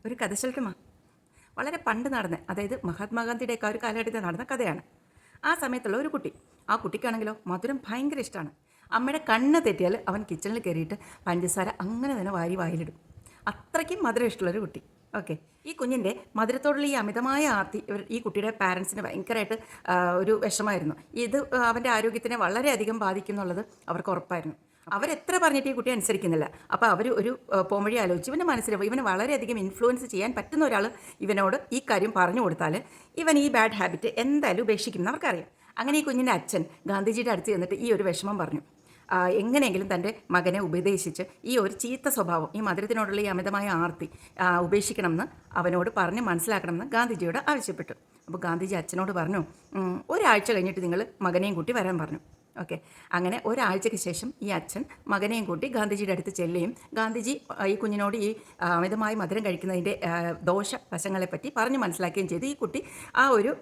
ഒരു കഥ ചൊല്ലട്ടുമാ. വളരെ പണ്ട് നടന്ന, അതായത് മഹാത്മാഗാന്ധിയുടെയൊക്കെ ഒരു കാലഘട്ടത്തിൽ നടന്ന കഥയാണ്. ആ സമയത്തുള്ള ഒരു കുട്ടി, ആ കുട്ടിക്കാണെങ്കിലോ മധുരം ഭയങ്കര ഇഷ്ടമാണ്. അമ്മയുടെ കണ്ണ് തെറ്റിയാൽ അവൻ കിച്ചണിൽ കയറിയിട്ട് പഞ്ചസാര അങ്ങനെ തന്നെ വാരി വായിലിടും. അത്രയ്ക്കും മധുരം ഇഷ്ടമുള്ളൊരു കുട്ടി. ഓക്കെ, ഈ കുഞ്ഞിൻ്റെ മധുരത്തോടുള്ള ഈ അമിതമായ ആർത്തി ഈ കുട്ടിയുടെ പാരൻസിന് ഭയങ്കരമായിട്ട് ഒരു വിഷമമായിരുന്നു. ഇത് അവൻ്റെ ആരോഗ്യത്തിനെ വളരെയധികം ബാധിക്കും എന്നുള്ളത് അവർക്ക് ഉറപ്പായിരുന്നു. അവരെത്ര പറഞ്ഞിട്ട് ഈ കുട്ടി അനുസരിക്കുന്നില്ല. അപ്പോൾ അവർ ഒരു പോംവഴി ആലോചിച്ച് ഇവൻ്റെ മനസ്സിലാവും, ഇവന് വളരെയധികം ഇൻഫ്ലുവൻസ് ചെയ്യാൻ പറ്റുന്ന ഒരാൾ ഇവനോട് ഈ കാര്യം പറഞ്ഞു കൊടുത്താൽ ഇവൻ ഈ ബാഡ് ഹാബിറ്റ് എന്തായാലും ഉപേക്ഷിക്കും അവർക്കറിയാം. അങ്ങനെ ഈ കുഞ്ഞിൻ്റെ അച്ഛൻ ഗാന്ധിജിയുടെ അടുത്ത് ചെന്നിട്ട് ഈ ഒരു വിഷമം പറഞ്ഞു. എങ്ങനെയെങ്കിലും തൻ്റെ മകനെ ഉപദേശിച്ച് ഈ ഒരു ചീത്ത സ്വഭാവം, ഈ മധുരത്തിനോടുള്ള ഈ അമിതമായ ആർത്തി ഉപേക്ഷിക്കണമെന്ന് അവനോട് പറഞ്ഞ് മനസ്സിലാക്കണമെന്ന് ഗാന്ധിജിയോട് ആവശ്യപ്പെട്ടു. അപ്പോൾ ഗാന്ധിജി അച്ഛനോട് പറഞ്ഞു, ഒരാഴ്ച കഴിഞ്ഞിട്ട് നിങ്ങൾ മകനെയും കൂട്ടി വരാൻ പറഞ്ഞു. ഓക്കെ, അങ്ങനെ ഒരാഴ്ചയ്ക്ക് ശേഷം ഈ അച്ഛൻ മകനെയും കൂട്ടി ഗാന്ധിജിയുടെ അടുത്ത് ചെല്ലുകയും ഗാന്ധിജി ഈ കുഞ്ഞിനോട് ഈ അമിതമായി മധുരം കഴിക്കുന്നതിൻ്റെ ദോഷവശങ്ങളെപ്പറ്റി പറഞ്ഞ് മനസ്സിലാക്കുകയും ചെയ്തു. ഈ കുട്ടി ആ ഒരു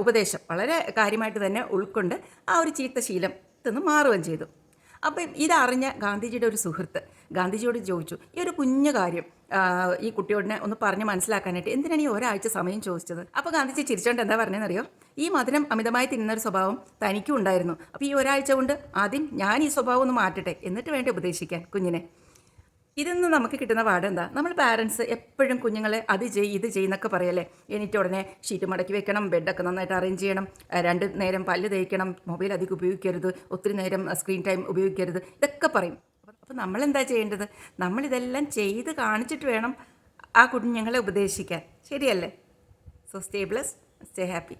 ഉപദേശം വളരെ കാര്യമായിട്ട് തന്നെ ഉൾക്കൊണ്ട് ആ ഒരു ചീത്ത ശീലം നിന്ന് മാറുകയും ചെയ്തു. അപ്പം ഇതറിഞ്ഞ ഗാന്ധിജിയുടെ ഒരു സുഹൃത്ത് ഗാന്ധിജിയോട് ചോദിച്ചു, ഈ ഒരു കുഞ്ഞു കാര്യം ഈ കുട്ടിയോടിനെ ഒന്ന് പറഞ്ഞ് മനസ്സിലാക്കാനായിട്ട് എന്തിനാണ് ഈ ഒരാഴ്ച സമയം ചോദിച്ചത്? അപ്പോൾ ഗാന്ധിജി ചിരിച്ചോണ്ട് എന്താ പറഞ്ഞതെന്നറിയോ? ഈ മധുരം അമിതമായി തിന്നുന്നൊരു സ്വഭാവം തനിക്കും ഉണ്ടായിരുന്നു. അപ്പോൾ ഈ ഒരാഴ്ച കൊണ്ട് ആദ്യം ഞാൻ ഈ സ്വഭാവം ഒന്ന് മാറ്റട്ടെ, എന്നിട്ട് വേണ്ടി ഉപദേശിക്കാൻ കുഞ്ഞിനെ. ഇതിന്ന് നമുക്ക് കിട്ടുന്ന പാഠം എന്താ? നമ്മൾ പാരൻസ് എപ്പോഴും കുഞ്ഞുങ്ങളെ അത് ചെയ്യ് ഇത് ചെയ്യുന്നൊക്കെ പറയല്ലേ. എനിക്ക് ഉടനെ ഷീറ്റ് മടക്കി വെക്കണം, ബെഡൊക്കെ നന്നായിട്ട് അറേഞ്ച് ചെയ്യണം, 2 നേരം പല്ല് തേക്കണം, മൊബൈൽ അധികം ഉപയോഗിക്കരുത്, ഒത്തിരി നേരം സ്ക്രീൻ ടൈം ഉപയോഗിക്കരുത്, ഇതൊക്കെ പറയും. അപ്പോൾ നമ്മളെന്താ ചെയ്യേണ്ടത്? നമ്മളിതെല്ലാം ചെയ്ത് കാണിച്ചിട്ട് വേണം ആ കുഞ്ഞുങ്ങളെ ഉപദേശിക്കാൻ. ശരിയല്ലേ? So stay blessed, stay happy.